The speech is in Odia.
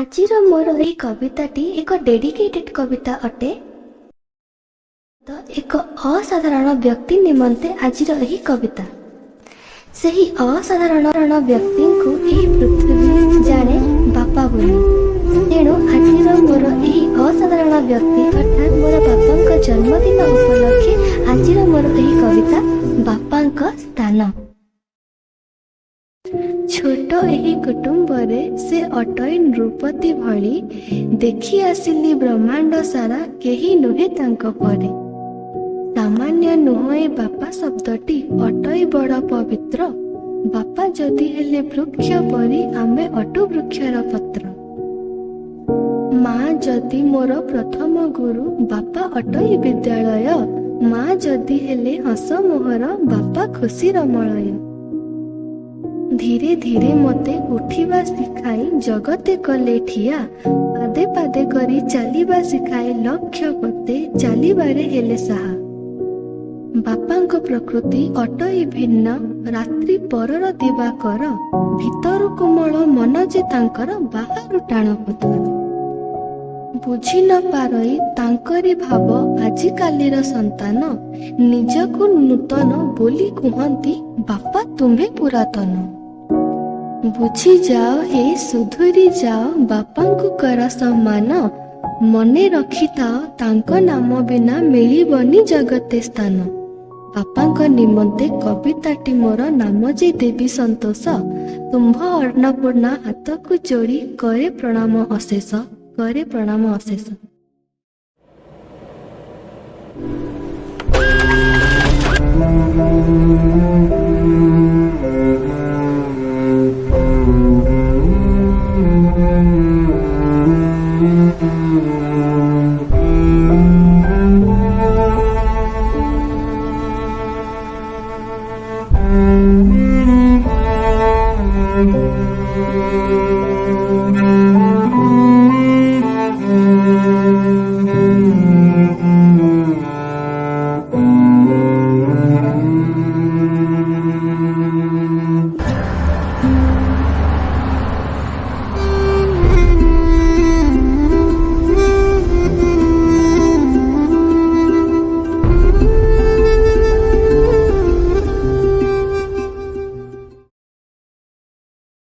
ଆଜିର ମୋର ଏହି କବିତାଟି ଏକ ଡେଡିକେଟେଡ୍ କବିତା ଅଟେ। ତ ଏକ ଅସାଧାରଣ ବ୍ୟକ୍ତି ନିମନ୍ତେ ଆଜିର ଏହି କବିତା। ସେହି ଅସାଧାରଣ ବ୍ୟକ୍ତିଙ୍କୁ ଏହି ପୃଥିବୀ ଜାଣେ ବାପା ବୋଲି। ତେଣୁ ଆଜିର ମୋର ଏହି ଅସାଧାରଣ ବ୍ୟକ୍ତି ଅର୍ଥାତ୍ ମୋର ବାପାଙ୍କ ଜନ୍ମଦିନ ଉପଲକ୍ଷେ ଆଜିର ମୋର ଏହି କବିତା ବାପାଙ୍କ ସ୍ଥାନ। ଛୋଟ ଏହି କୁଟୁମ୍ବରେ ସେ ଅଟଇ ନୃପତି ଭଳି, ଦେଖି ଆସିଲି ବ୍ରହ୍ମାଣ୍ଡ ସାରା କେହି ନୁହେଁ ତାଙ୍କ ପରି। ସାମାନ୍ୟ ନୁହେଁ ବାପା ଶବ୍ଦଟି, ଅଟଇ ବଡ଼ ପବିତ୍ର। ବାପା ଯଦି ହେଲେ ବୃକ୍ଷ ପରି, ଆମେ ଅଟୁ ବୃକ୍ଷର ପତ୍ର। ମା ଯଦି ମୋର ପ୍ରଥମ ଗୁରୁ, ବାପା ଅଟଇ ବିଦ୍ୟାଳୟ। ମା ଯଦି ହେଲେ ହସ ମୋହର, ବାପା ଖୁସିର ମଳୟ। ଧୀରେ ଧୀରେ ମୋତେ ଉଠିବା ଶିଖାଇ ଜଗତେ କଲେ ଠିଆ। ପାଦେ ପାଦେ କରି ଚାଲିବା ଶିଖାଇ ଲକ୍ଷ୍ୟ ପତେ ଚାଲିବାରେ ହେଲେ ସାହା। ବାପାଙ୍କ ପ୍ରକୃତି ଅଟଇ ଭିନ୍ନ, ରାତ୍ରି ପରର ଦିବାକର। ଭିତରୁ କୋମଳ ମନ ଯେ ତାଙ୍କର, ବାହାରୁ ଟାଣ ପଥର। ବୁଝି ନ ପାରଇ ତାଙ୍କରି ଭାବ, ଆଜିକାଲିର ସନ୍ତାନ। ନିଜକୁ ନୂତନ ବୋଲି କୁହନ୍ତି, ବାପା ତୁମେ ପୁରାତନ। ବୁଝିଯାଅ ହେ ସୁଧୁରି ଯାଅ, ବାପାଙ୍କୁ କର ସମ୍ମାନ। ମନେ ରଖିଥାଅ ତାଙ୍କ ନାମ ବିନା ମିଳିବନି ଜଗତେ ସ୍ଥାନ। ବାପାଙ୍କ ନିମନ୍ତେ କବିତାଟି ମୋର, ନାମ ଯେ ଦେବୀ ସନ୍ତୋଷ। ତୁମ୍ଭ ଅନ୍ନପୂର୍ଣ୍ଣା ହାତକୁ ଯୋଡ଼ି, କରେ ପ୍ରଣାମ ଅଶେଷ, କରେ ପ୍ରଣାମ ଅଶେଷ।